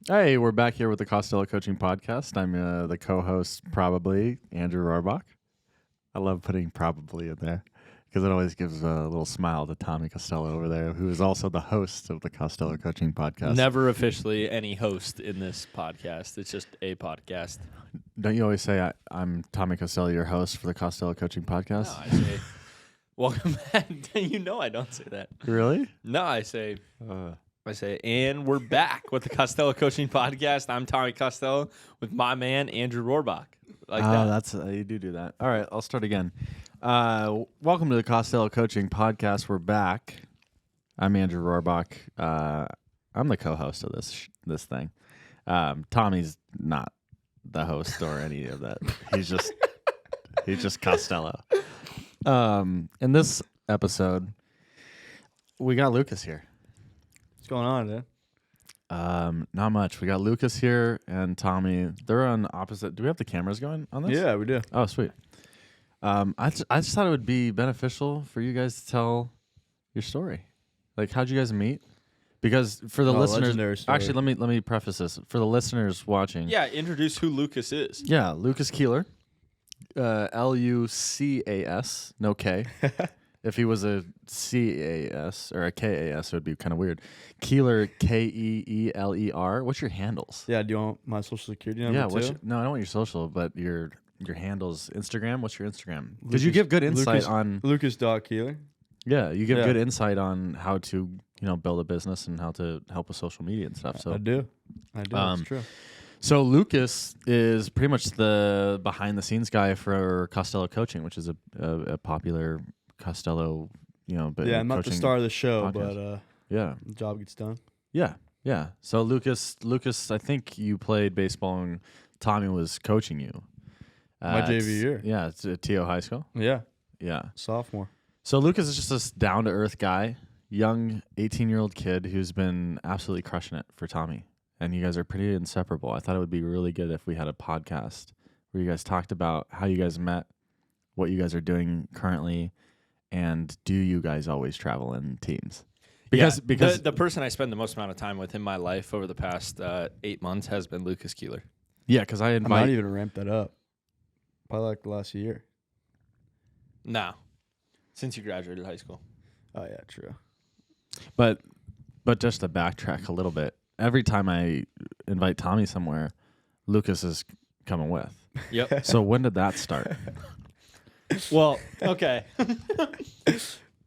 Hey, we're back here with the Costello Coaching Podcast. I'm the co-host, probably, Andrew Rohrbach. I love putting probably in there because it always gives a little smile to Tommy Costello over there, who is also the host of the Costello Coaching Podcast. Never officially any host in this podcast. It's just a podcast. Don't you always say, I'm Tommy Costello, your host for the Costello Coaching Podcast? No, I say, welcome back. You know I don't say that. Really? No, I say, and we're back with the Costello Coaching Podcast. I'm Tommy Costello with my man, Andrew Rohrbach. That's you do that. All right, I'll start again. Welcome to the Costello Coaching Podcast. We're back. I'm Andrew Rohrbach. I'm the co-host of this thing. Tommy's not the host or any of that. He's just Costello. In this episode, we got Lucas here. What's going on, dude? Not much. We got Lucas here and Tommy. They're on opposite. Do we have the cameras going on this? Yeah, we do. Oh, sweet. I just thought it would be beneficial for you guys to tell your story. Like, how'd you guys meet? Because for the listeners, actually, let me preface this for the listeners watching. Yeah, introduce who Lucas is. Yeah, Lucas Keeler, Lucas, no K. If he was a CAS or a KAS, it would be kind of weird. Keeler, Keeler. What's your handles? Yeah, do you want my social security number too? No, I don't want your social, but your handles. Instagram. What's your Instagram? Because you give good insight on Lucas.Keeler. Yeah, you give good insight on how to build a business and how to help with social media and stuff. So I do. It's true. So Lucas is pretty much the behind the scenes guy for Costello Coaching, which is a popular Costello, but I'm not the star of the show, podcast. But the job gets done. Yeah. So Lucas, I think you played baseball and Tommy was coaching you. My JV year. Yeah, it's at TO High School. Yeah, Sophomore. sophomore. So Lucas is just this down to earth guy, young 18-year-old kid who's been absolutely crushing it for Tommy. And you guys are pretty inseparable. I thought it would be really good if we had a podcast where you guys talked about how you guys met, what you guys are doing currently, and do you guys always travel in teams? Because the person I spend the most amount of time with in my life over the past 8 months has been Lucas Keeler. Yeah, because I might even ramp that up. Probably like the last year. No, since you graduated high school. Oh yeah, true. But just to backtrack a little bit, every time I invite Tommy somewhere, Lucas is coming with. Yep. So when did that start? Well, okay.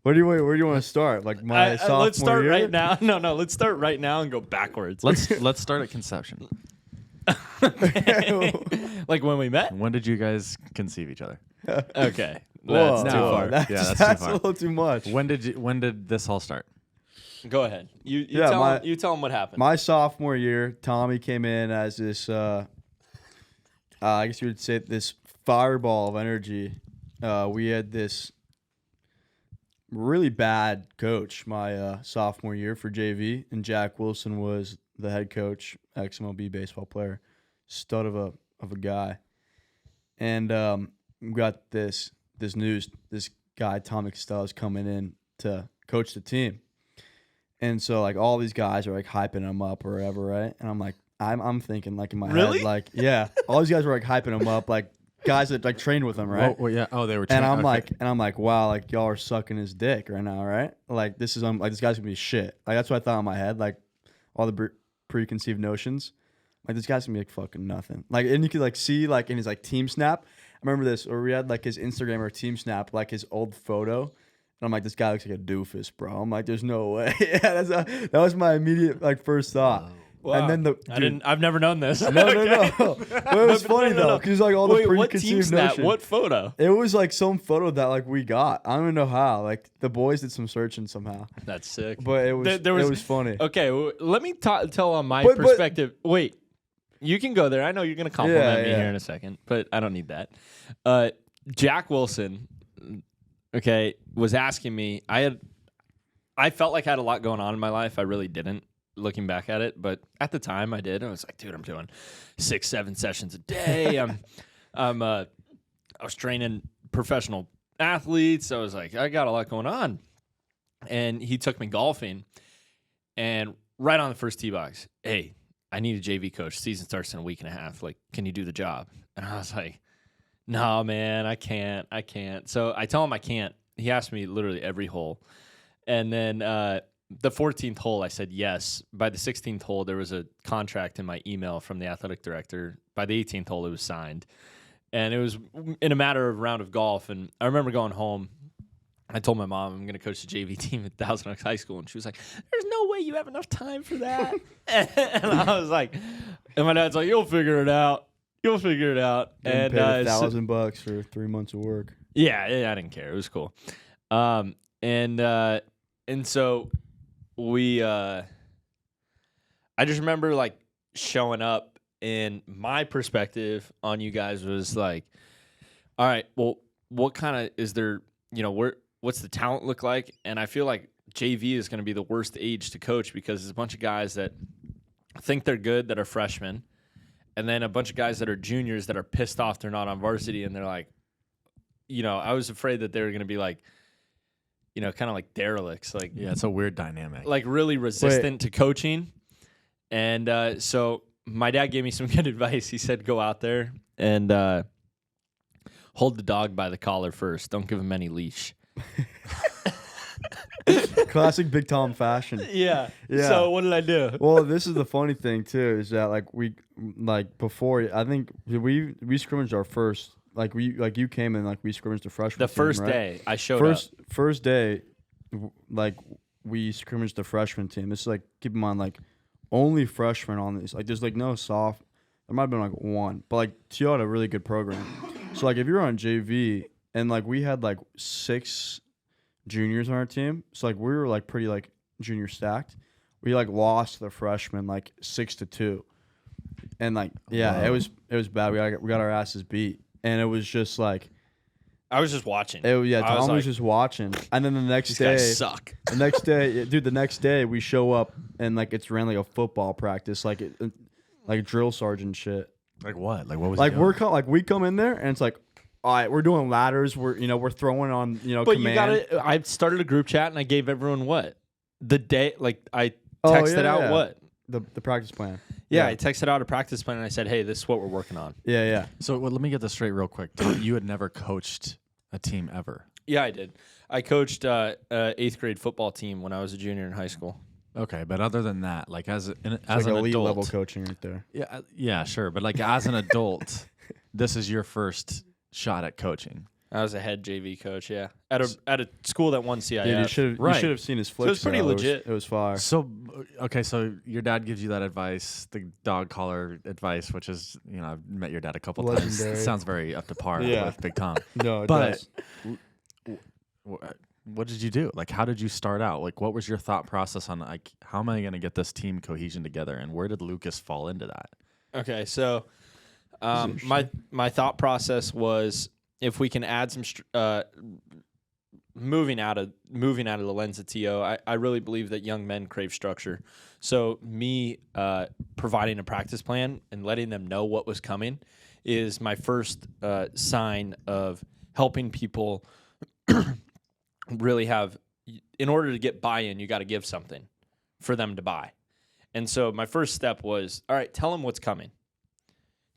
Where do you want to start? Like my sophomore let's start year? right now. No, let's start right now and go backwards. Let's start at conception. Like when we met? When did you guys conceive each other? Okay. Whoa, That's too far. That's That's too a far. little too much. When did this all start? Go ahead. You Yeah, tell him what happened. My sophomore year, Tommy came in as this, I guess you would say this fireball of energy. We had this really bad coach my sophomore year for JV, and Jack Wilson was the head coach, ex-MLB baseball player, stud of a guy. And we got this news, this guy, Tommy Costello, is coming in to coach the team. And so, like, all these guys are, like, hyping him up or whatever, right? And I'm like, I'm thinking, like, in my Really? head, like, yeah. All these guys were, like, hyping him up, like, guys that, like, trained with him, right? Well, yeah. Oh, they were. And I'm okay. like, wow, like, y'all are sucking his dick right now, right? Like, this guy's gonna be shit. Like, that's what I thought in my head, like, all the preconceived notions. Like, this guy's gonna be, like, fucking nothing. Like, and you could, like, see, like, in his, like, team snap. I remember this, or we had, like, his Instagram or team snap, like, his old photo. And I'm like, this guy looks like a doofus, bro. I'm like, there's no way. Yeah, that was my immediate, like, first thought. Wow. And then I've never known this. No. But it was funny though, because like all the preconceived notions. What photo? It was like some photo that like we got. I don't even know how. Like the boys did some searching somehow. That's sick. But it was it was funny. Okay, let me tell on my But- perspective. Wait, you can go there. I know you're gonna compliment me Yeah. here in a second, but I don't need that. Jack Wilson, okay, was asking me. I felt like I had a lot going on in my life. I really didn't, looking back at it, but at the time I did. I was like, dude, I'm doing 6-7 sessions a day. I was training professional athletes. I was like, I got a lot going on. And he took me golfing, and right on the first tee box, hey, I need a JV coach. Season starts in a week and a half. Like, can you do the job? And I was like, no, man, I can't. So I tell him I can't. He asked me literally every hole. And then the 14th hole, I said yes. By the 16th hole, there was a contract in my email from the athletic director. By the 18th hole, it was signed. And it was in a matter of round of golf. And I remember going home. I told my mom I'm going to coach the JV team at Thousand Oaks High School. And she was like, there's no way you have enough time for that. And I was like, and my dad's like, you'll figure it out. And paid $1,000 for 3 months of work. Yeah, I didn't care. It was cool. And so we, I just remember like showing up, and my perspective on you guys was like, all right, well, what kind of is there, what's the talent look like? And I feel like JV is going to be the worst age to coach because there's a bunch of guys that think they're good that are freshmen, and then a bunch of guys that are juniors that are pissed off they're not on varsity, and they're like, I was afraid that they were going to be like, kind of like derelicts. Like, Yeah, it's a weird dynamic. like really resistant to coaching. And so my dad gave me some good advice. He said, go out there and hold the dog by the collar first. Don't give him any leash. Classic Big Tom fashion. Yeah. Yeah. So what did I do? Well, this is the funny thing too, is that before, I think we scrimmaged our first, you came in, we scrimmaged the freshman The team, first right? day I showed up. First day, we scrimmaged the freshman team. This is keep in mind, only freshmen on these. There's no soft. There might have been one, but TO had a really good program. So if you're on JV and we had 6 juniors on our team, so we were pretty junior stacked. We lost the freshmen 6-2, and it was bad. We got our asses beat, and it was just I was just watching. Tom was just watching, and then the next These day, guys suck. the next day, dude, the next day we show up and it's ran a football practice, like drill sergeant shit. Like what? Like what was we come in there and it's all right, we're doing ladders. We're throwing on But command. I started a group chat and I gave everyone what the day. I texted out what the practice plan. Yeah, I texted out a practice plan and I said, hey, this is what we're working on. Yeah. So let me get this straight real quick. You had never coached a team ever. Yeah, I did. I coached a 8th grade football team when I was a junior in high school. Okay, but other than that, as an elite adult, level coaching right there. Yeah, sure. But as an adult, this is your first shot at coaching. I was a head JV coach, yeah, at a school that won CIF. Dude, you should have seen his flips. So it was pretty legit. It was fire. So, okay, so your dad gives you that advice, the dog collar advice, which is, I've met your dad a couple times. It sounds very up to par with Big Tom. No, it but does. What did you do? How did you start out? What was your thought process on how am I going to get this team cohesion together, and where did Lucas fall into that? Okay, so my thought process was if we can add some moving out of the lens of TO, I really believe that young men crave structure. So me providing a practice plan and letting them know what was coming is my first sign of helping people really have. In order to get buy-in, you got to give something for them to buy. And so my first step was, all right, tell them what's coming.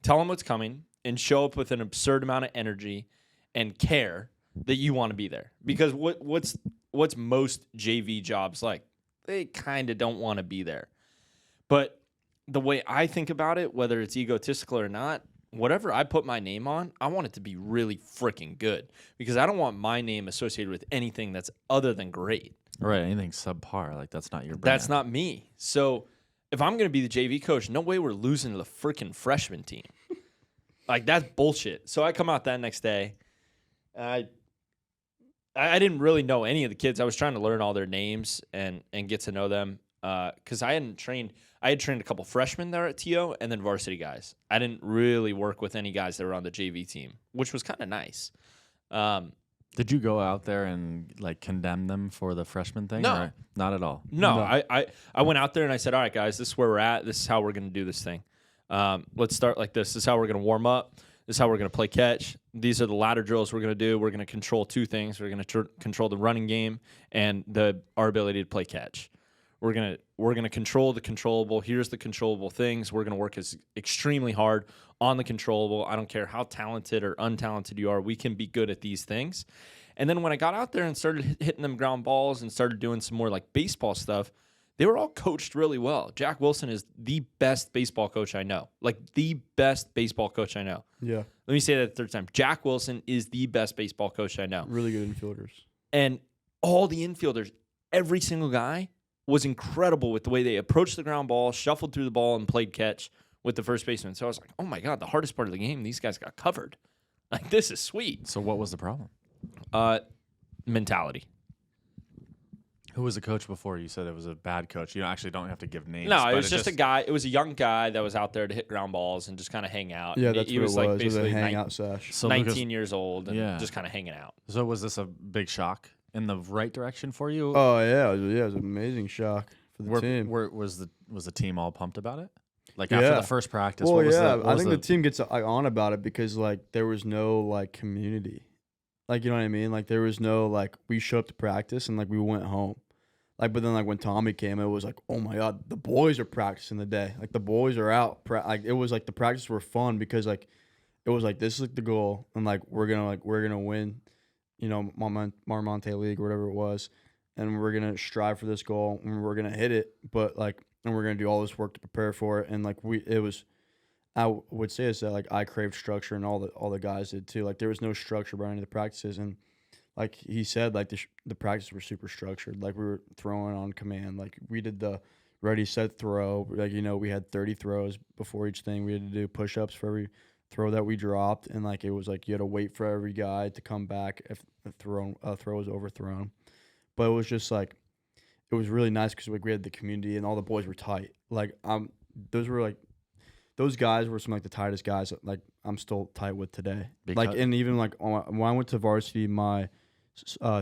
Tell them what's coming and show up with an absurd amount of energy and care that you want to be there. Because what's most JV jobs like? They kind of don't want to be there. But the way I think about it, whether it's egotistical or not, whatever I put my name on, I want it to be really freaking good. Because I don't want my name associated with anything that's other than great. Right, anything subpar, that's not your brand. That's not me. So if I'm going to be the JV coach, no way we're losing to the freaking freshman team. That's bullshit. So I come out that next day. I didn't really know any of the kids. I was trying to learn all their names and get to know them because I had trained a couple freshmen there at TO and then varsity guys. I didn't really work with any guys that were on the JV team, which was kind of nice. Did you go out there and condemn them for the freshman thing? No. Or not at all. No. I went out there and I said, all right, guys, this is where we're at. This is how we're going to do this thing. Let's start like this. This is how we're going to warm up. This is how we're going to play catch. These are the ladder drills we're going to do. We're going to control 2 things. We're going to control the running game and our ability to play catch. We're gonna control the controllable. Here's the controllable things. We're gonna work extremely hard on the controllable. I don't care how talented or untalented you are. We can be good at these things. And then when I got out there and started hitting them ground balls and started doing some more like baseball stuff, they were all coached really well. Jack Wilson is the best baseball coach I know. Like the best baseball coach I know. Yeah. Let me say that a third time. Jack Wilson is the best baseball coach I know. Really good infielders. And all the infielders, every single guy was incredible with the way they approached the ground ball, shuffled through the ball, and played catch with the first baseman. So I was like, oh my God, the hardest part of the game, these guys got covered. Like, this is sweet. So what was the problem? Mentality. Who was the coach before? You said it was a bad coach. You actually don't have to give names. No, it was just a guy. It was a young guy that was out there to hit ground balls and just kind of hang out. Yeah, And that's he what was it like was. It was a basically hangout sesh. So 19 years old and Yeah. just kind of hanging out. So was this a big shock in the right direction for you? Oh yeah, it was an amazing shock for the team. Was the team all pumped about it? Like Yeah. after the first practice? Well, what was yeah, the, what I was think the the team gets on about it because like there was no like community, like you know what I mean. Like there was no like we showed up to practice and like we went home, like but then like when Tommy came, it was like oh my God, the boys are practicing the day. Like the boys are out. Like it was like the practices were fun because like it was like this is like the goal and like we're gonna win, you know, Marmonte League or whatever it was, and we're gonna strive for this goal and we're gonna hit it, but like. And we're gonna do all this work to prepare for it, and like I would say is that like I craved structure, and all the guys did too. Like there was no structure behind any of the practices, and like he said, like the practices were super structured. Like we were throwing on command. Like we did the ready, set, throw. Like you know we had 30 throws before each thing. We had to do push-ups for every throw that we dropped, and like it was like you had to wait for every guy to come back if the throw was overthrown. But it was just like. It was really nice because we had the community and all the boys were tight. Like those guys were some like the tightest guys that, like I'm still tight with today. Like and even like when I went to varsity my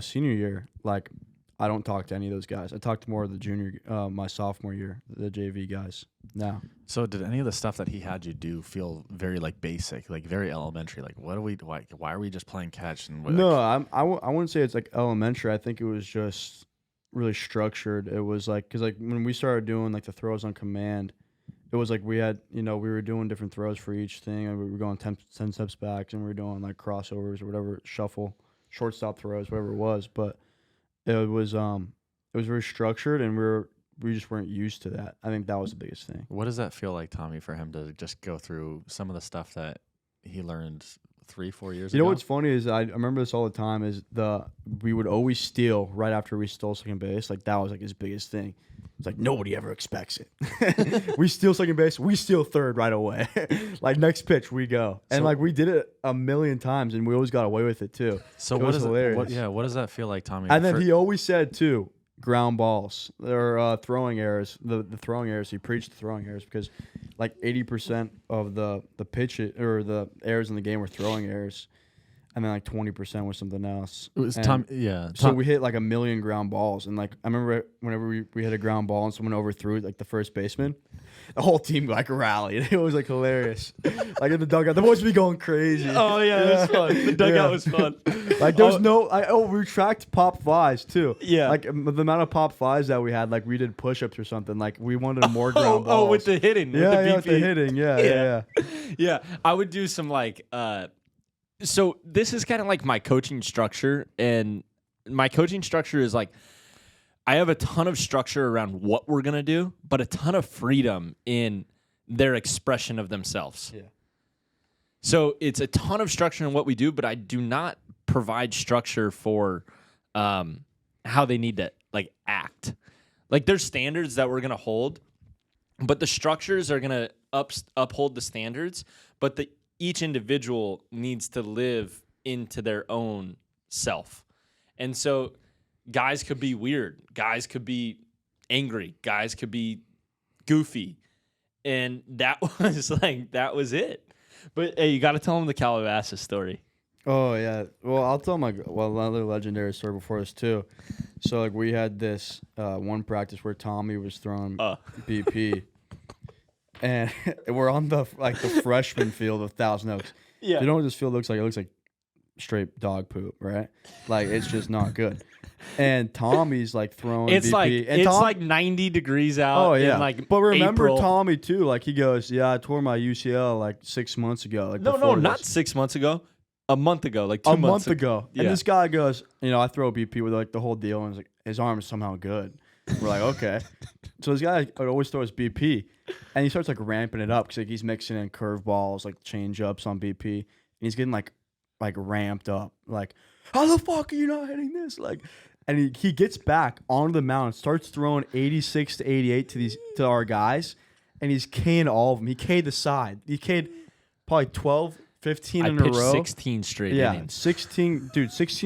senior year, like I don't talk to any of those guys. I talked to more of the my sophomore year, the JV guys. Now. So did any of the stuff that he had you do feel very like basic, like very elementary? Like what are we like? Why are we just playing catch? And No, I wouldn't say it's like elementary. I think it was just. Really structured. It was like because like when we started doing like the throws on command, it was like we had we were doing different throws for each thing, and we were going 10 steps back, and we were doing like crossovers or whatever, shuffle, shortstop throws, whatever it was. But it was very structured, and we just weren't used to that. I think that was the biggest thing. What does that feel like, Tommy, for him to just go through some of the stuff that he learned 3-4 years ago? You know what's funny is I remember this all the time is we would always steal right after we stole second base. Like that was like his biggest thing. It's like nobody ever expects it. We steal second base, we steal third right away. Like next pitch we go. And like we did it a million times and we always got away with it too. So it what was is hilarious. what does that feel like, Tommy? And then he always said too, ground balls or throwing errors. The throwing errors, he preached the throwing errors because like 80% of the pitch or the errors in the game were throwing errors, and then like 20% was something else. It was So we hit like a million ground balls, and like I remember whenever we hit a ground ball and someone overthrew it, like the first baseman, the whole team like rallied. It was like hilarious. Like in the dugout, the boys would be going crazy. Oh yeah, it was fun. The dugout was fun. Like there's we tracked pop flies too. Yeah. Like the amount of pop flies that we had, like we did push-ups or something. Like we wanted more ground balls. Oh, with the hitting. Yeah, with the with the hitting. Yeah. Yeah, I would do some like so this is kind of like my coaching structure, and my coaching structure is like I have a ton of structure around what we're going to do, but a ton of freedom in their expression of themselves. Yeah. So it's a ton of structure in what we do, but I do not provide structure for how they need to like act. Like there's standards that we're going to hold, but the structures are going to uphold the standards, but each individual needs to live into their own self. And so guys could be weird. Guys could be angry. Guys could be goofy. And that was it. But hey, you got to tell them the Calabasas story. Oh yeah. Well, I'll tell another legendary story before this too. So like we had this one practice where Tommy was throwing BP. And we're on the freshman field of Thousand Oaks. Yeah. You know what this field looks like? It looks like straight dog poop, right? Like it's just not good. And Tommy's like throwing It's BP. like And it's Tom- like 90 degrees out. Oh yeah, in like but remember April. Tommy too. Like he goes, "Yeah, I tore my UCL like 6 months ago." Like No, before not this. 6 months ago. A month ago, like 2 a months month ago. Yeah. And this guy goes, I throw BP with like the whole deal, and it's like his arm is somehow good. We're like, okay. So this guy always throws BP, and he starts like ramping it up because like he's mixing in curveballs, like change ups on BP, and he's getting like ramped up. Like, how the fuck are you not hitting this? Like, and he gets back onto the mound, starts throwing 86 to 88 to our guys, and he's K'ing all of them. He K'd the side. He K'd probably 12. 15 I in a pitched row. 16 straight innings. 16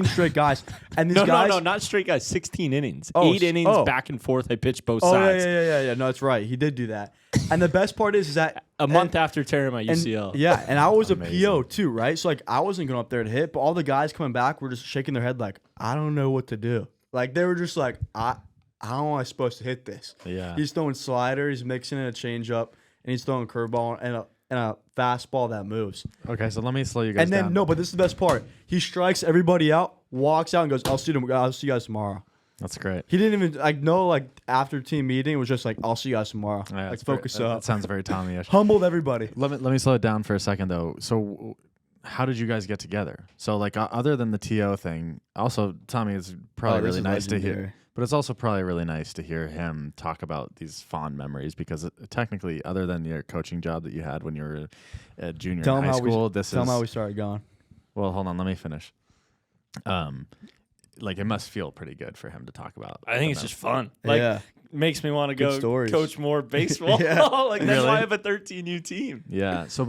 straight guys. And these No, guys. no, not straight guys. 16 innings. Oh, 8 innings back and forth. I pitched both Oh, sides. yeah. No, that's right. He did do that. And the best part is that. A month after tearing my UCL. And I was Amazing. a PO too, right? So, like, I wasn't going up there to hit, but all the guys coming back were just shaking their head like, I don't know what to do. Like, they were just like, how am I supposed to hit this? Yeah. He's throwing slider, he's mixing in a changeup, and he's throwing a curveball and a fastball that moves. Okay, so let me slow you guys And then down. no, but this is the best part. He strikes everybody out, walks out, and goes, I'll see you guys tomorrow. That's great. He didn't even after team meeting, it was just like, I'll see you guys tomorrow. Yeah, like it's very- focus that up. sounds very Tommy-ish. Humbled everybody. Let me slow it down for a second though. So, how did you guys get together? So, like, other than the TO thing, also Tommy, it's probably This really is nice to legendary. hear. But it's also probably really nice to hear him talk about these fond memories because technically, other than your coaching job that you had when you were a junior Tell in him high how we school, tell him how we started going. Well, hold on, let me finish. Like it must feel pretty good for him to talk about. I think it's them. just fun. Like, Yeah. makes me want to Good go stories. coach more baseball. Yeah. Like, that's Really? why I have a 13U team. Yeah. So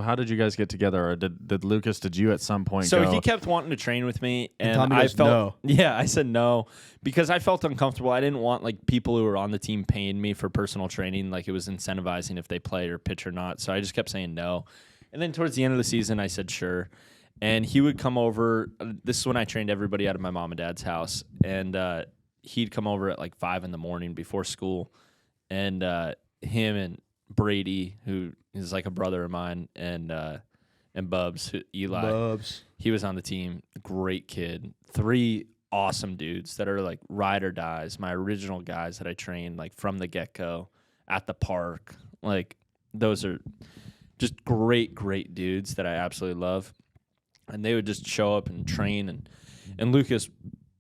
how did you guys get together? Or did Lucas? Did you at some point? So go, he kept wanting to train with me, and Tommy I goes, felt "No." Yeah, I said no because I felt uncomfortable. I didn't want like people who were on the team paying me for personal training, like it was incentivizing if they play or pitch or not. So I just kept saying no. And then towards the end of the season, I said sure. And he would come over. This is when I trained everybody out of my mom and dad's house, and he'd come over at like 5 a.m. before school, and him and Brady, who is like a brother of mine, and Bubs, Eli. Bubs. He was on the team. Great kid. 3 awesome dudes that are like ride or dies. My original guys that I trained like from the get-go at the park. Like those are just great dudes that I absolutely love. And they would just show up and train. And Lucas,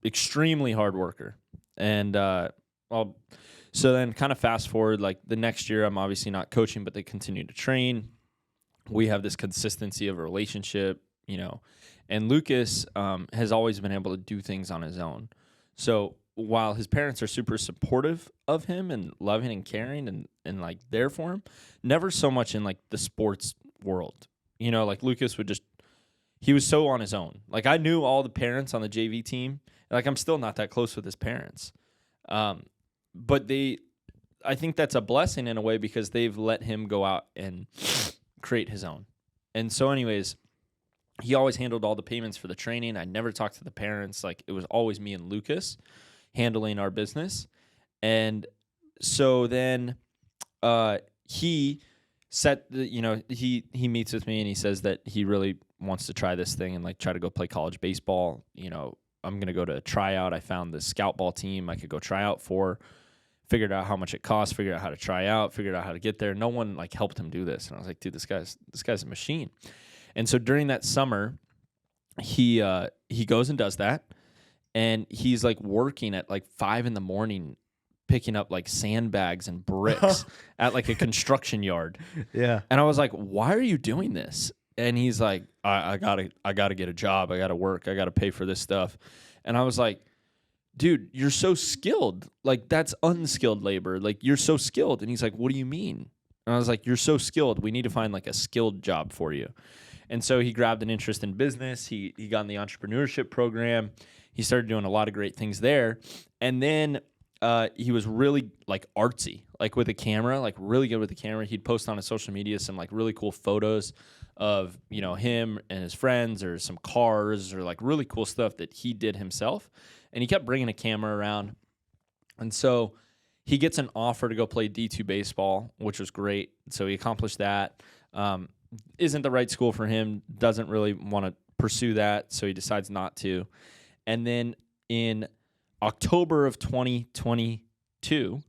extremely hard worker. And so then kind of fast forward, like the next year, I'm obviously not coaching, but they continue to train. We have this consistency of a relationship, and Lucas has always been able to do things on his own. So while his parents are super supportive of him and loving and caring and like there for him, never so much in like the sports world. Like Lucas he was so on his own. Like I knew all the parents on the JV team. Like I'm still not that close with his parents. But I think that's a blessing in a way because they've let him go out and create his own. And so anyways, he always handled all the payments for the training. I never talked to the parents. Like it was always me and Lucas handling our business. And so then he set he meets with me and he says that he really wants to try this thing and like try to go play college baseball. I'm going to go to a tryout. I found the scout ball team I could go try out for, figured out how much it cost, figured out how to try out, figured out how to get there. No one like helped him do this. And I was like, dude, this guy's a machine. And so during that summer, he goes and does that. And he's like working at like 5 a.m, picking up like sandbags and bricks at like a construction yard. Yeah. And I was like, why are you doing this? And he's like, I gotta get a job. I gotta work. I gotta pay for this stuff. And I was like, dude, you're so skilled. Like that's unskilled labor. Like you're so skilled. And he's like, what do you mean? And I was like, you're so skilled. We need to find like a skilled job for you. And so he grabbed an interest in business. He got in the entrepreneurship program. He started doing a lot of great things there. And then he was really like artsy, like with a camera, like really good with the camera. He'd post on his social media some like really cool photos of, him and his friends or some cars or like really cool stuff that he did himself. And he kept bringing a camera around. And so he gets an offer to go play D2 baseball, which was great. So he accomplished that. Isn't the right school for him, doesn't really want to pursue that, so he decides not to. And then in October of 2022,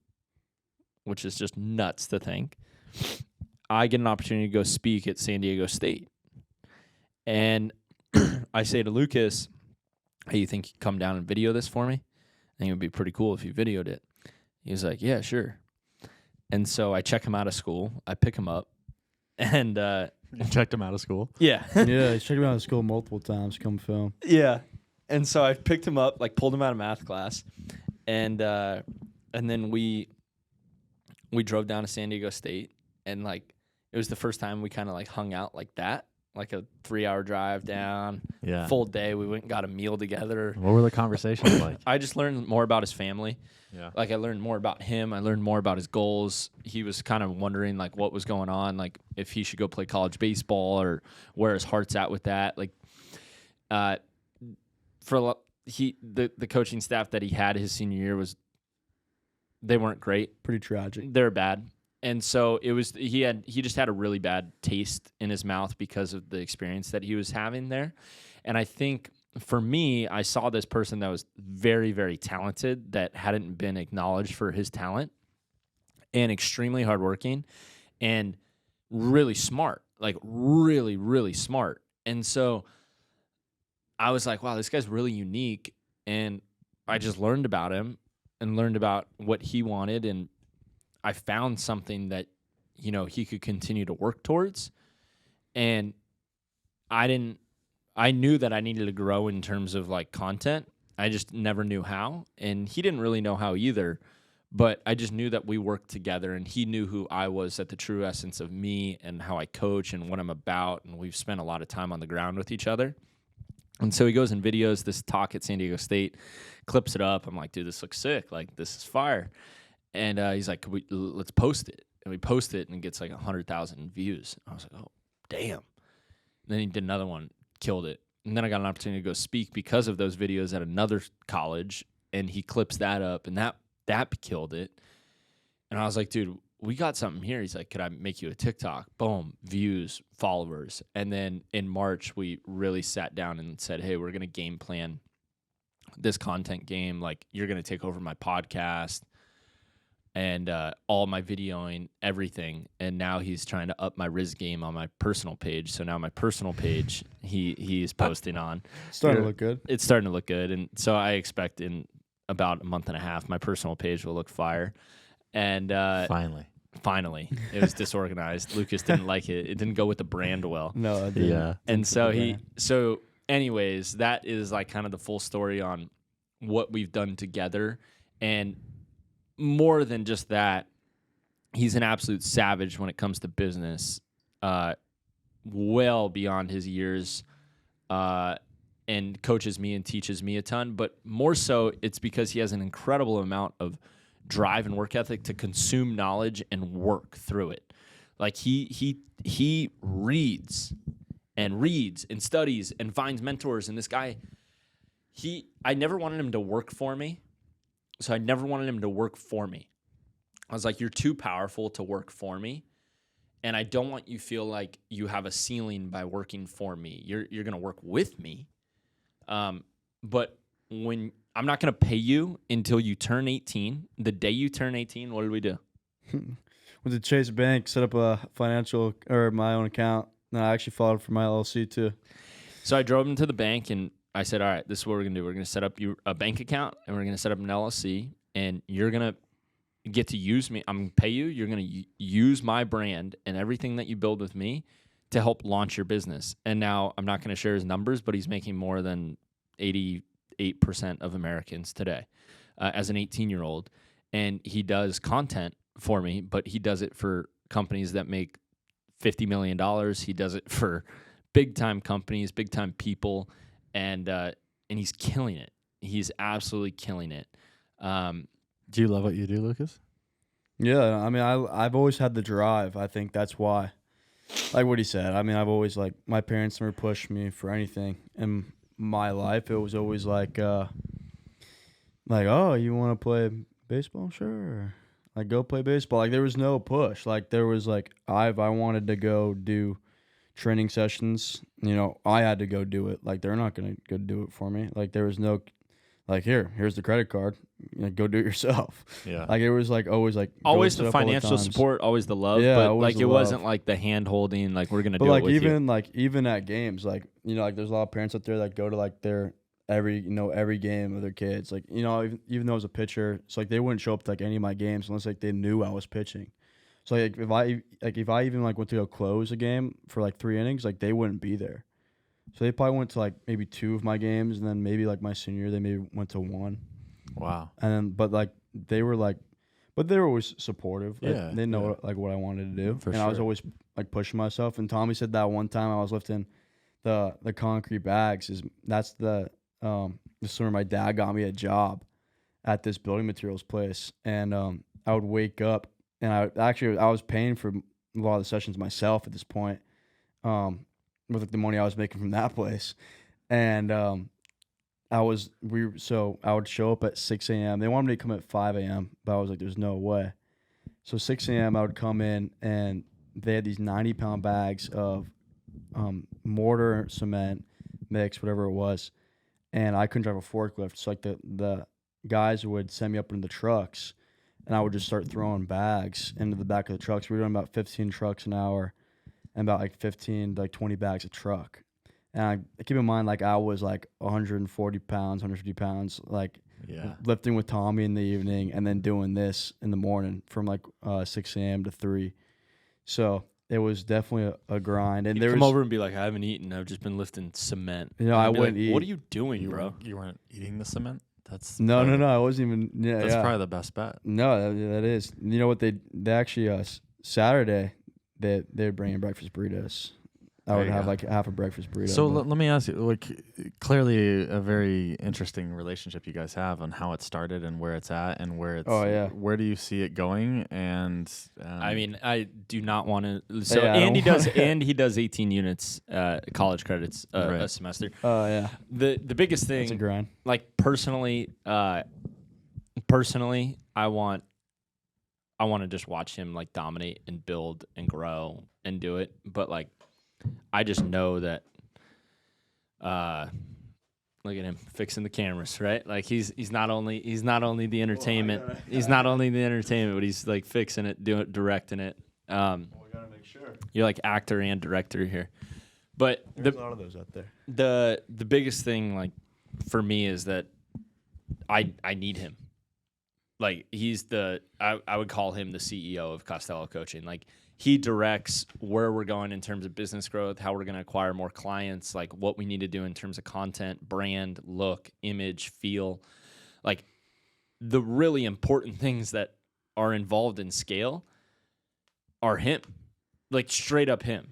which is just nuts to think, I get an opportunity to go speak at San Diego State. And I say to Lucas, hey, you think you come down and video this for me? I think it would be pretty cool if you videoed it. He was like, yeah, sure. And so I check him out of school. I pick him up. And You checked him out of school. yeah. Yeah, he's checked me out of school multiple times. Come film. Yeah. And so I picked him up, like pulled him out of math class. And then we drove down to San Diego State. And like it was the first time we kind of like hung out like that. Like a 3-hour drive down, Yeah. full day. We went and got a meal together. What were the conversations like? I just learned more about his family. Yeah. Like I learned more about him. I learned more about his goals. He was kind of wondering like what was going on, like if he should go play college baseball or where his heart's at with that. Like, the coaching staff that he had his senior year they weren't great. Pretty tragic. They were bad. And so he just had a really bad taste in his mouth because of the experience that he was having there. And I think for me, I saw this person that was very, very talented that hadn't been acknowledged for his talent and extremely hardworking and really smart, like really, really smart. And so I was like, wow, this guy's really unique. And I just learned about him and learned about what he wanted, and I found something that, he could continue to work towards. And I knew that I needed to grow in terms of like content. I just never knew how. And he didn't really know how either, but I just knew that we worked together, and he knew who I was at the true essence of me and how I coach and what I'm about. And we've spent a lot of time on the ground with each other. And so he goes and videos this talk at San Diego State, clips it up. I'm like, dude, this looks sick. Like, this is fire. And he's like, let's post it. And we post it, and it gets like 100,000 views. I was like, oh, damn. And then he did another one, killed it. And then I got an opportunity to go speak because of those videos at another college, and he clips that up, and that killed it. And I was like, dude, we got something here. He's like, could I make you a TikTok? Boom, views, followers. And then in March, we really sat down and said, hey, we're going to game plan this content game. Like, you're going to take over my podcast and all my videoing, everything. And now he's trying to up my Riz game on my personal page. So now my personal page, he is posting on. Starting to look good. It's starting to look good. And so I expect in about a month and a half, my personal page will look fire. And finally, it was disorganized. Lucas didn't like it. It didn't go with the brand well. No, I didn't. Yeah. And so anyways, that is like kind of the full story on what we've done together. And more than just that, he's an absolute savage when it comes to business, well beyond his years, and coaches me and teaches me a ton. But more so, it's because he has an incredible amount of drive and work ethic to consume knowledge and work through it. Like he reads and studies and finds mentors. And this guy, I never wanted him to work for me. So I never wanted him to work for me. I was like, you're too powerful to work for me. And I don't want you to feel like you have a ceiling by working for me. You're going to work with me. But when I'm not going to pay you until you turn 18. The day you turn 18, what did we do? Went to Chase Bank, set up a financial or my own account. And I actually filed for my LLC too. So I drove him to the bank and I said, all right, this is what we're going to do. We're going to set up a bank account and we're going to set up an LLC, and you're going to get to use me. I'm going to pay you. You're going to use my brand and everything that you build with me to help launch your business. And now I'm not going to share his numbers, but he's making more than 88% of Americans today as an 18-year-old. And he does content for me, but he does it for companies that make $50 million. He does it for big-time companies, big-time people. And he's killing it. He's absolutely killing it. Do you love what you do, Lucas? Yeah, I mean, I've always had the drive. I think that's why. Like what he said. I mean, I've always, like, my parents never pushed me for anything in my life. It was always like, oh, you want to play baseball? Sure. Like, go play baseball. Like, there was no push. Like, there was, like, I wanted to go do training sessions, you know, I had to go do it. Like, they're not going to go do it for me. Like, there was no, like, here's the credit card. Like, go do it yourself. Yeah. Like, it was like always like Always go the sit up all financial times. support, always the love, Yeah, but always like the it love. wasn't like the hand holding, like we're gonna But do like it with you. even at games, like, you know, like there's a lot of parents out there that go to like their every game of their kids. Like, you know, even though I was a pitcher, it's like they wouldn't show up to like any of my games unless like they knew I was pitching. So like if I even like went to go close a game for like 3 innings, like they wouldn't be there. So they probably went to like maybe 2 of my games, and then maybe like my senior year they maybe went to 1. Wow. And then but they were always supportive. Like, Yeah, they know yeah. what I wanted to do. For and I was sure. always like pushing myself. And Tommy said that one time I was lifting the concrete bags that's the summer my dad got me a job at this building materials place. And I would wake up, and I was paying for a lot of the sessions myself at this point, with like the money I was making from that place. And I would show up at 6 a.m. They wanted me to come at 5 a.m., but I was like, there's no way. So 6 a.m. I would come in, and they had these 90-pound bags of mortar, cement, mix, whatever it was, and I couldn't drive a forklift. So like the guys would send me up into the trucks, and I would just start throwing bags into the back of the trucks. We were doing about 15 trucks an hour, and about like 15 to like 20 bags a truck. And I keep in mind, like, I was like 140 pounds, 150 pounds, like Yeah. lifting with Tommy in the evening and then doing this in the morning from like 6 a.m. to 3. So it was definitely a grind. And You'd there come was, over and be like, I haven't eaten. I've just been lifting cement. You know, And I I'd be wouldn't like, eat. What are you doing, You bro? you weren't eating the cement? That's no, probably- I wasn't even, yeah. That's yeah. probably the best bet. No, that is. You know what, they actually, Saturday, they'd bring in breakfast burritos. I There would you have go. like half a breakfast burrito. So but- let me ask you, like, clearly a very interesting relationship you guys have on how it started and where it's at and where it's. Oh, yeah. Where do you see it going? And I mean, I do not want to. So Yeah, I Andy don't does, want- and he does 18 units, college credits Right. a semester. Oh, yeah. The biggest It's a thing, grind. like personally, I want to just watch him like dominate and build and grow and do it. But like, I just know that. Look at him fixing the cameras, right? Like he's not only the entertainment. He's not only the entertainment, but he's like fixing it, directing it. We gotta make sure. You're like actor and director here. But There's a lot of those out there. the biggest thing like for me is that I need him. Like he's I would call him the CEO of Costello Coaching. Like he directs where we're going in terms of business growth, how we're going to acquire more clients, like what we need to do in terms of content, brand, look, image, feel. Like the really important things that are involved in scale are him. Like straight up him.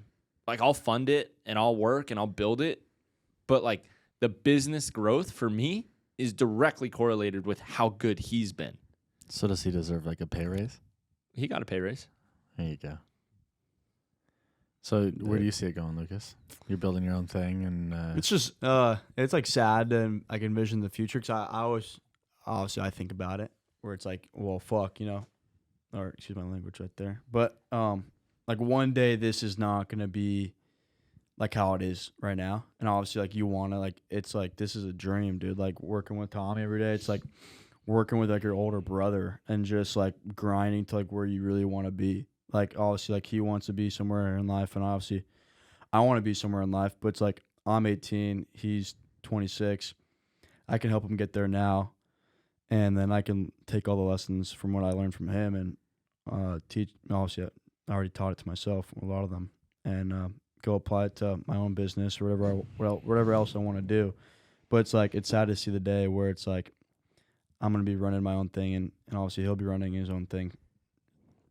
Like I'll fund it and I'll work and I'll build it, but like the business growth for me is directly correlated with how good he's been. so does he deserve like a pay raise? He got a pay raise. There you go. So where do you see it going, Lucas? You're building your own thing, and It's just it's like sad to like envision the future, because I always obviously I think about it where it's like, well, fuck, you know, or excuse my language right there, but like one day this is not gonna be like how it is right now, and obviously like you want to like, it's like this is a dream, dude. Like working with Tommy every day, it's like working with like your older brother and just like grinding to like where you really want to be. Like obviously like he wants to be somewhere in life, and obviously I want to be somewhere in life, but it's like I'm 18, he's 26. I can help him get there now, and then I can take all the lessons from what I learned from him and teach. Obviously I already taught it to myself, a lot of them, and go apply it to my own business or whatever else I want to do. But it's like, it's sad to see the day where it's like I'm going to be running my own thing, and obviously he'll be running his own thing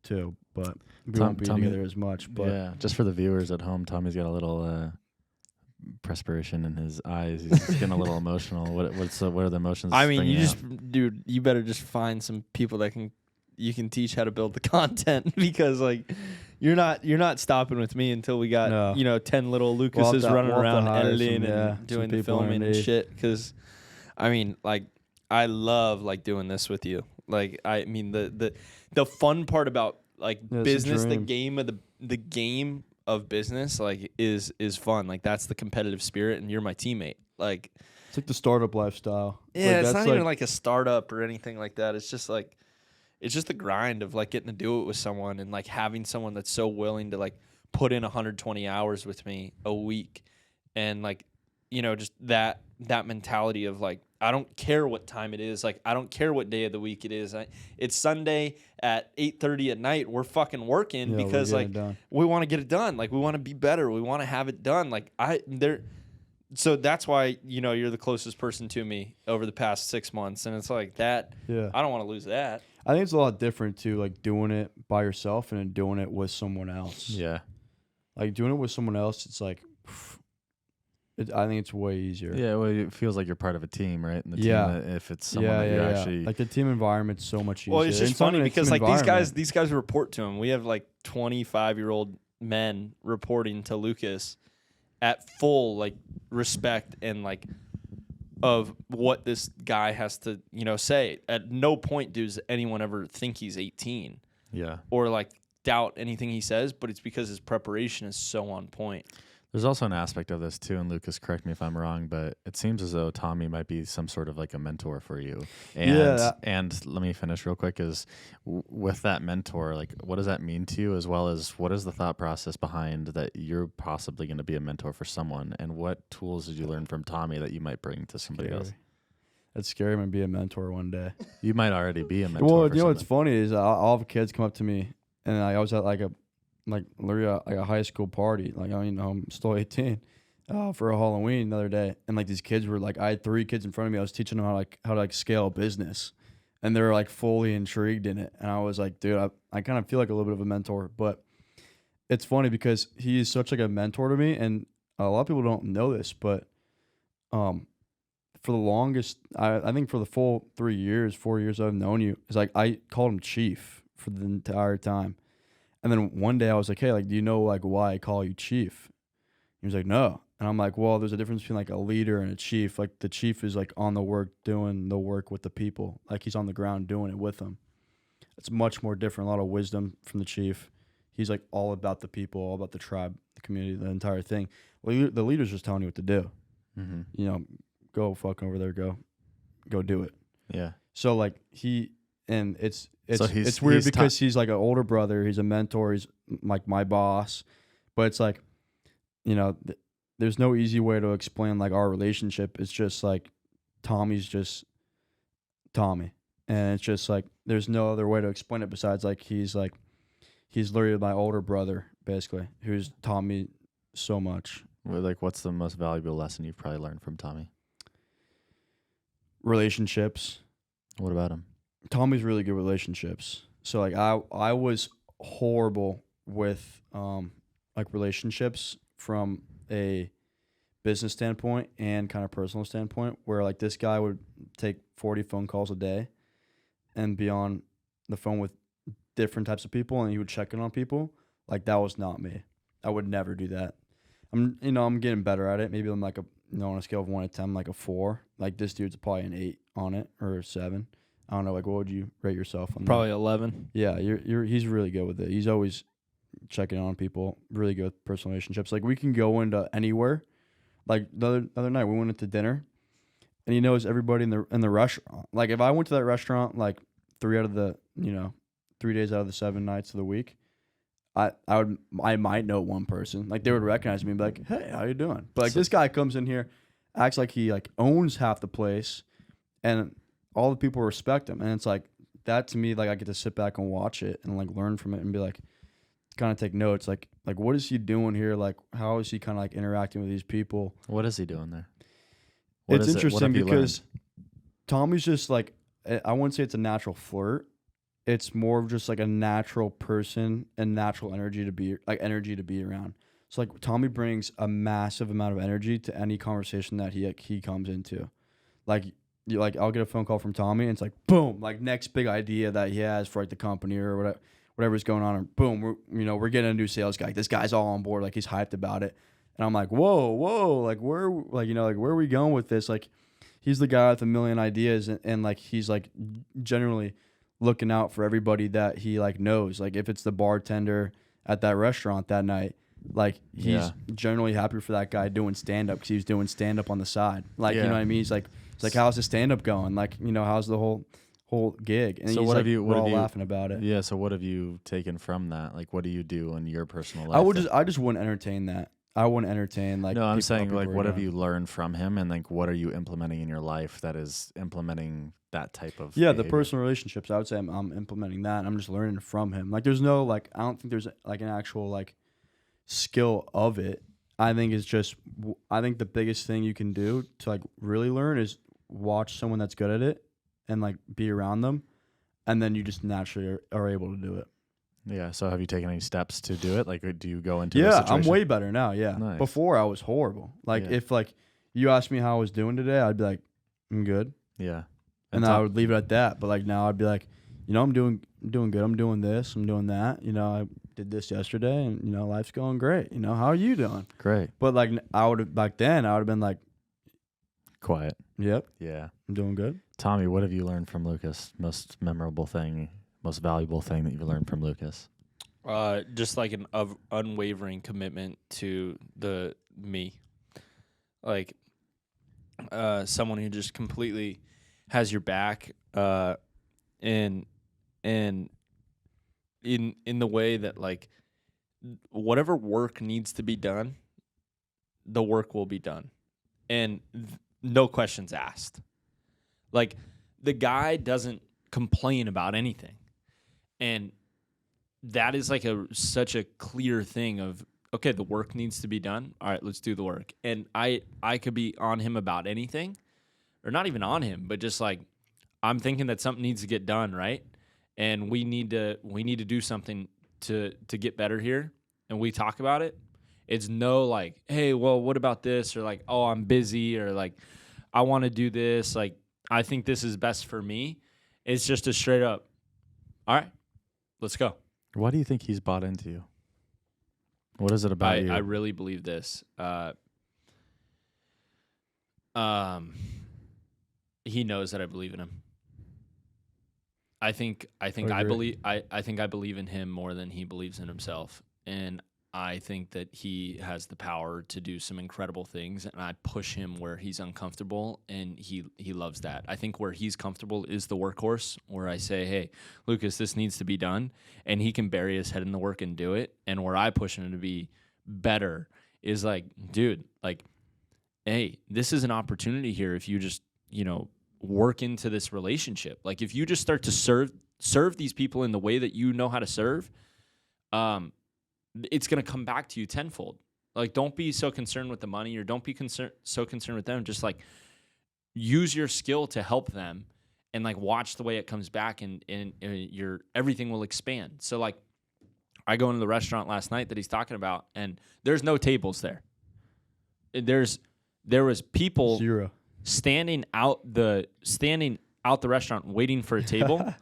too, but we won't be Tommy- together as much. But yeah, just for the viewers at home, Tommy's got a little perspiration in his eyes. He's getting a little emotional. What are the emotions? I mean, you bringing just, out? dude, you better just find some people that you can teach how to build the content, because like you're not stopping with me until we got No. 10 little We'll Lucases have to- running we'll have to around hire editing some, and some doing the people filming and underneath. shit. Because I mean, like I love like doing this with you. Like I mean the fun part about like Yeah, it's a business, the dream. game of business like is fun. Like that's the competitive spirit, and you're my teammate. Like It's like the startup lifestyle. yeah, Like, it's that's not even like a startup or anything like that. It's just the grind of like getting to do it with someone and like having someone that's so willing to like put in 120 hours with me a week, and like just that mentality of like I don't care what time it is, like I don't care what day of the week it is. It's Sunday at 8:30 at night. We're fucking working because like we want to get it done. Like we want to be better. We want to have it done. Like So that's why you're the closest person to me over the past 6 months, and it's like that. Yeah, I don't want to lose that. I think it's a lot different too, like doing it by yourself and then doing it with someone else. Yeah. Like doing it with someone else, it's like, I think it's way easier. Yeah, well, it feels like you're part of a team, right? And the Yeah. team, if it's someone that you actually like the team environment's so much easier. Well, it's just And someone funny in a because team like these guys report to him. We have like 25-year-old men reporting to Lucas at full like respect and like of what this guy has to say. At no point does anyone ever think he's 18 Yeah. or like doubt anything he says, but it's because his preparation is so on point. There's also an aspect of this too, and Lucas, correct me if I'm wrong, but it seems as though Tommy might be some sort of like a mentor for you. And and let me finish real quick is with that mentor, like what does that mean to you, as well as what is the thought process behind that you're possibly going to be a mentor for someone, and what tools did you learn from Tommy that you might bring to somebody else? It's scary. I'm gonna be a mentor one day. You might already be a mentor. Well, for what's funny is I'll have kids come up to me, and I was at literally a high school party. Like I'm still 18 for a Halloween the other day, and like these kids were like, I had 3 kids in front of me. I was teaching them how to scale a business, and they were like fully intrigued in it. And I was like, dude, I kind of feel like a little bit of a mentor, but it's funny because he is such like a mentor to me, and a lot of people don't know this, but for the longest, I think for the full 4 years I've known you, it's like I called him Chief for the entire time. And then one day I was like, hey, like, do you know like why I call you Chief? He was like, no. And I'm like, well, there's a difference between like a leader and a chief. Like the chief is like on the work, doing the work with the people. Like he's on the ground doing it with them. It's much more different. A lot of wisdom from the chief. He's like all about the people, all about the tribe, the community, the entire thing. Well, the leader's just telling you what to do. Mm-hmm. Go fucking over there, go do it. Yeah. So like it's he's weird because he's like an older brother. He's a mentor. He's like my boss, but it's like, there's no easy way to explain like our relationship. It's just like Tommy's just Tommy, and it's just like there's no other way to explain it besides like he's literally my older brother basically, who's taught me so much. Well, like, what's the most valuable lesson you've probably learned from Tommy? Relationships. What about him? Tommy's really good relationships. So like I was horrible with like relationships from a business standpoint and kind of personal standpoint, where like this guy would take 40 phone calls a day and be on the phone with different types of people, and he would check in on people. Like that was not me. I would never do that. I'm getting better at it. Maybe I'm like on a scale of 1 to 10, like a 4. Like this dude's probably an 8 on it, or a 7. I don't know. Like, what would you rate yourself on? Probably that? 11. Yeah, he's really good with it. He's always checking on people. Really good with personal relationships. Like we can go into anywhere. Like the other night, we went into dinner, and he knows everybody in the restaurant. Like if I went to that restaurant like 3 days out of the 7 nights of the week, I might know one person. Like they would recognize me and be like, hey, how you doing? But like this guy comes in here, acts like he like owns half the place, and all the people respect him. And it's like that to me, like I get to sit back and watch it and like learn from it and be like, kind of take notes. Like what is he doing here? Like how is he kind of like interacting with these people? What is he doing there? It's interesting because Tommy's just like, I wouldn't say it's a natural flirt. It's more of just like a natural person and natural energy to be around. So like Tommy brings a massive amount of energy to any conversation that he comes into. Like I'll get a phone call from Tommy and it's like boom, like next big idea that he has for like the company or whatever's going on, and boom, we're getting a new sales guy. This guy's all on board, like he's hyped about it. And I'm like, whoa, like where are we going with this? Like he's the guy with a million ideas, and like he's like generally looking out for everybody that he like knows. Like if it's the bartender at that restaurant that night, Like he's Yeah. generally happy for that guy doing stand up because he was doing stand up on the side. Like you Yeah. know what I mean? He's like, how's the stand up going? Like how's the whole gig? And So he's what like, have you? we're all laughing about it. Yeah. So what have you taken from that? Like, what do you do in your personal life? I just wouldn't entertain that. I wouldn't entertain like. No, I'm people- saying people like, are what have doing. you learned from him, and like, what are you implementing in your life that is implementing that type of? Yeah, the behavior? personal relationships. I would say I'm implementing that. And I'm just learning from him. Like, there's no like. I don't think there's like an actual like skill of it. I think it's just. I think the biggest thing you can do to like really learn is watch someone that's good at it, and like be around them, and then you just naturally are able to do it. Yeah. So have you taken any steps to do it? Like, do you go into? Yeah, the I'm situation? way better now. Yeah, Nice. before I was horrible. Like Yeah. if like you asked me how I was doing today, I'd be like, I'm good. Yeah. And then I would leave it at that. But like now I'd be like, I'm doing good. I'm doing this. I'm doing that. I did this yesterday, and life's going great. How are you doing? Great. But like back then I would have been like, Quiet. yep, Yeah. I'm doing good. Tommy, what have you learned from Lucas? Most memorable thing, most valuable thing that you've learned from Lucas? Just like an unwavering commitment to the me, like someone who just completely has your back, and in the way that like whatever work needs to be done, the work will be done, and no questions asked. Like the guy doesn't complain about anything, and that is like such a clear thing of, okay, the work needs to be done. All right, let's do the work. And I could be on him about anything, or not even on him, but just like I'm thinking that something needs to get done, right? And we need to do something to get better here, and we talk about it. It's no like, hey, well, what about this? Or like, oh, I'm busy, or like, I want to do this. Like, I think this is best for me. It's just a straight up, all right, let's go. Why do you think he's bought into you? What is it about you? I really believe this. He knows that I believe in him. I think I believe in him more than he believes in himself, and I think that he has the power to do some incredible things, and I push him where he's uncomfortable, and he loves that. I think where he's comfortable is the workhorse, where I say, hey, Lucas, this needs to be done, and he can bury his head in the work and do it. And where I push him to be better is like, dude, like, hey, this is an opportunity here if you just, work into this relationship. Like if you just start to serve these people in the way that you know how to serve, it's going to come back to you tenfold. Like, don't be so concerned with the money, or don't be so concerned with them. Just like use your skill to help them, and like watch the way it comes back, and your everything will expand. So like I go into the restaurant last night that he's talking about, and there's no tables there. There was people 0. standing out the restaurant waiting for a table.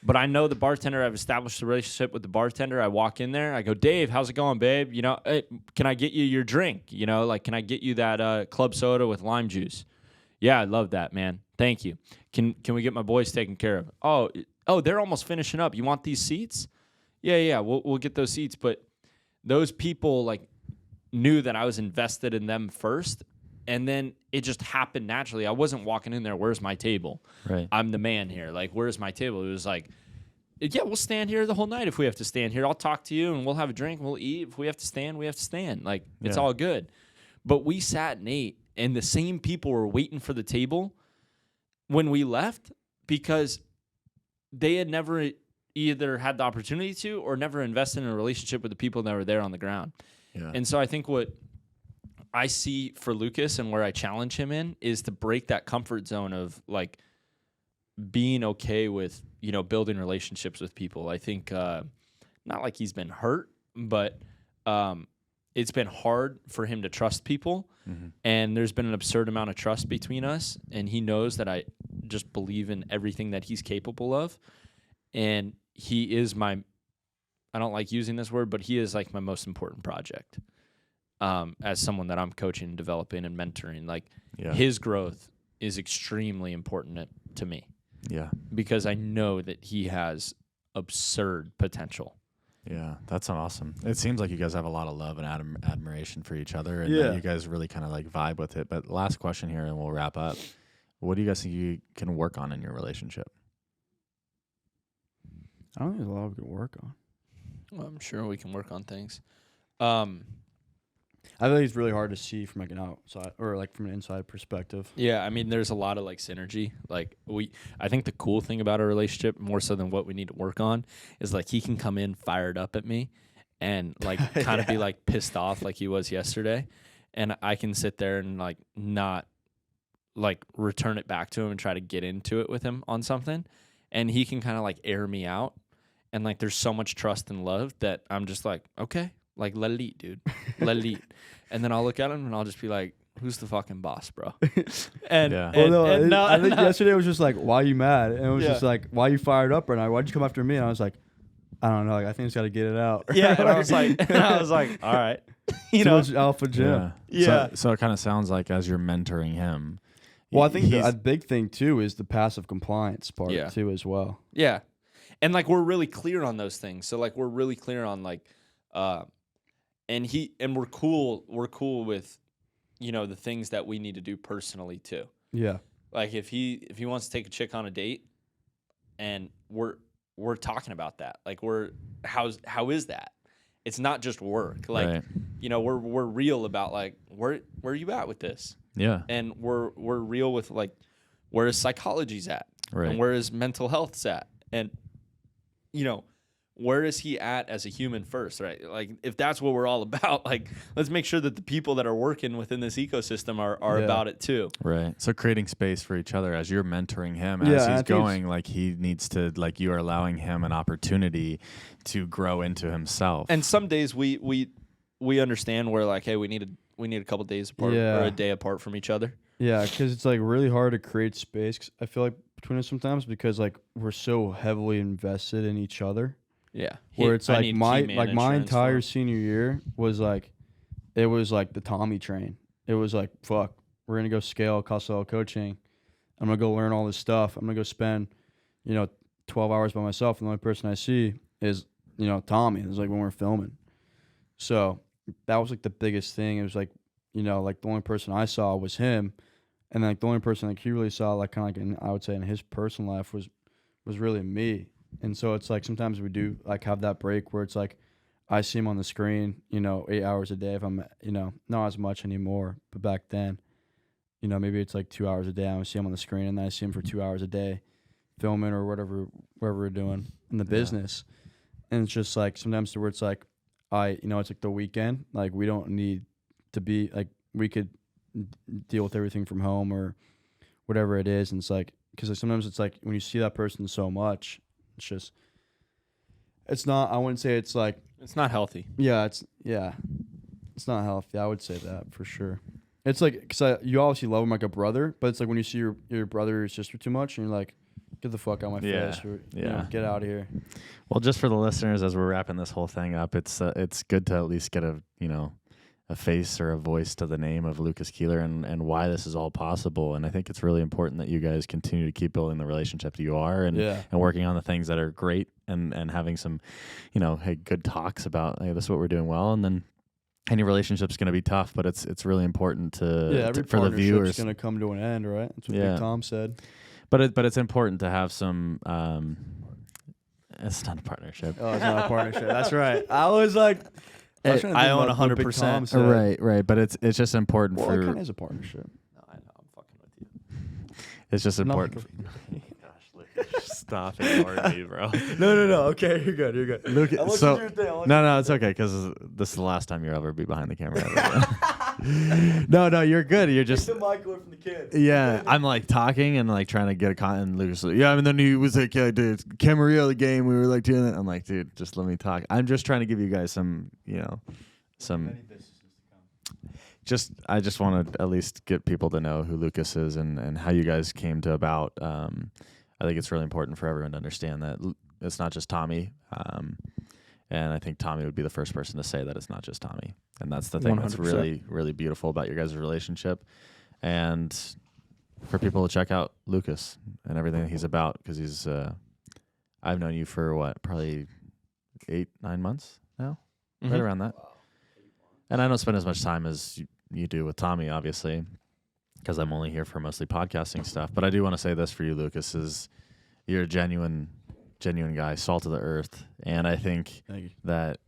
But I know the bartender. I've established a relationship with the bartender. I walk in there. I go, Dave, how's it going, babe? Hey, can I get you your drink? Like, can I get you that club soda with lime juice? Yeah, I love that, man. Thank you. Can we get my boys taken care of? Oh, they're almost finishing up. You want these seats? Yeah. We'll get those seats. But those people like knew that I was invested in them first, and then it just happened naturally. I wasn't walking in there, where's my table? Right. I'm the man here. Like, where's my table? It was like, yeah, we'll stand here the whole night if we have to stand here. I'll talk to you, and we'll have a drink, we'll eat. If we have to stand, we have to stand. Like, it's all good. But we sat and ate, and the same people were waiting for the table when we left because they had never either had the opportunity to or never invested in a relationship with the people that were there on the ground. Yeah. And so I think what I see for Lucas and where I challenge him in is to break that comfort zone of like being okay with, building relationships with people. I think not like he's been hurt, but it's been hard for him to trust people. Mm-hmm. And there's been an absurd amount of trust between us. And he knows that I just believe in everything that he's capable of. And he is I don't like using this word, but he is like my most important project. As someone that I'm coaching and developing and mentoring, like his growth is extremely important to me. Yeah. Because I know that he has absurd potential. Yeah, that's awesome. It seems like you guys have a lot of love and admiration for each other, and Yeah. that you guys really kind of like vibe with it. But last question here, and we'll wrap up. What do you guys think you can work on in your relationship? I don't think there's a lot we can work on. Well, I'm sure we can work on things. I think it's really hard to see from like an outside or like from an inside perspective. Yeah, I mean, there's a lot of like synergy. Like I think the cool thing about our relationship, more so than what we need to work on, is like he can come in fired up at me, and like kind of be like pissed off like he was yesterday, and I can sit there and like not like return it back to him and try to get into it with him on something, and he can kind of like air me out, and like there's so much trust and love that I'm just like, okay, like let it eat, dude, let it eat, and then I'll look at him and I'll just be like, who's the fucking boss, bro? And, Yeah. Well, no, and I think yesterday it was just like, why are you mad? And it was Yeah. just like, why are you fired up right now? Why'd you come after me? And I was like, I don't know. Like, I think I just got to get it out. yeah, and I was like, all right, you Too know, much alpha Jim. Yeah. So it kind of sounds like as you're mentoring him. Well, I think he's- a big thing too is the passive compliance part Yeah. too as well. yeah, and like we're really clear on those things. So like we're really clear on like, and we're cool with, you know, the things that we need to do personally too. Yeah. Like if he wants to take a chick on a date, and we're talking about that. Like how is that? It's not just work. Like Right. you know, we're real about like where are you at with this? Yeah. And we're real with like where is psychology's at? Right. And where is mental health's at? And you know, where is he at as a human first, right? Like if that's what we're all about, like let's make sure that the people that are working within this ecosystem are Yeah. about it too. Right. So creating space for each other as you're mentoring him, Yeah, as I he's think going, like he needs to, like you are allowing him an opportunity to grow into himself. And some days we understand where like, hey, we need a couple days apart Yeah. or a day apart from each other. Yeah, because it's like really hard to create space. 'Cause I feel like between us sometimes because like we're so heavily invested in each other. Yeah. Where it's I like need my key man my insurance entire for him. senior year was like, it was like the Tommy train. It was like, fuck, we're gonna go scale Costello Coaching. I'm gonna go learn all this stuff. I'm gonna go spend, 12 hours by myself, and the only person I see is, Tommy. It's like when we're filming. So that was like the biggest thing. It was like, like the only person I saw was him, and like the only person like he really saw, like kind of like I would say in his personal life was really me. And so it's like sometimes we do like have that break where it's like I see him on the screen, 8 hours a day if I'm, not as much anymore, but back then, maybe it's like 2 hours a day. I would see him on the screen, and then I see him for 2 hours a day filming or whatever we're doing in the business. And it's just like sometimes where it's like it's like the weekend, like we don't need to be like, we could deal with everything from home or whatever it is. And it's like, because sometimes it's like when you see that person so much, it's not, I wouldn't say it's like, It's not healthy. it's not healthy. I would say that for sure. It's like, because you obviously love him like a brother, but it's like when you see your brother or sister too much and you're like, get the fuck out of my Yeah. face, or Yeah. get out of here. Well, just for the listeners, as we're wrapping this whole thing up, it's good to at least get a face or a voice to the name of Lucas Keeler and why this is all possible. And I think it's really important that you guys continue to keep building the relationship that you are and working on the things that are great and having some, hey, good talks about, hey, this is what we're doing well. And then any relationship's going to be tough, but it's really important Every for the viewers. is going to come to an end, right? That's what Big Tom said. But it's important to have some. It's not a partnership. Oh, it's not a partnership. That's right. I was like, I was trying to I think own about what Big 100%. Tom said. Right. But it's just important Well, it for. kind of is a partnership. No, I know. I'm fucking with you. It's just Not important. Stop ignoring me, bro. No. Okay, you're good. You're good. Look, I'll let so you do your thing. I'll let no, it's okay because this is the last time you'll ever be behind the camera. No, you're good. You're just the mic away from the kids. yeah. I'm like talking and like trying to get a con. And Lucas, like, yeah. And then he was like, yeah, dude, Camarillo game. We were like doing it. I'm like, dude, just let me talk. I'm just trying to give you guys some, some. I just want to at least get people to know who Lucas is and how you guys came to about. I think it's really important for everyone to understand that it's not just Tommy. And I think Tommy would be the first person to say that it's not just Tommy. And that's the thing that's 100%. really, really beautiful about your guys' relationship. And for people to check out Lucas and everything that he's about, because he's, I've known you for probably 8-9 months now, Mhm. right around that. And I don't spend as much time as you do with Tommy, obviously, because I'm only here for mostly podcasting stuff. But I do want to say this for you, Lucas, is you're a genuine guy, salt of the earth. And I think Thank you. that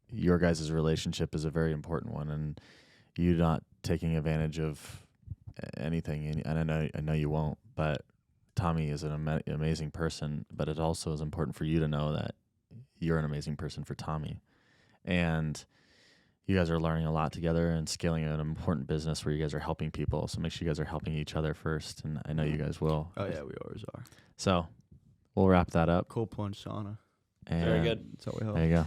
your guys' relationship is a very important one, and you not taking advantage of anything. And I know you won't, but Tommy is an amazing person, but it also is important for you to know that you're an amazing person for Tommy. And you guys are learning a lot together and scaling an important business where you guys are helping people. So make sure you guys are helping each other first, and I know you guys will. Oh yeah, we always are. So we'll wrap that up. Cold plunge sauna. And Very good. That's how we help. There you go.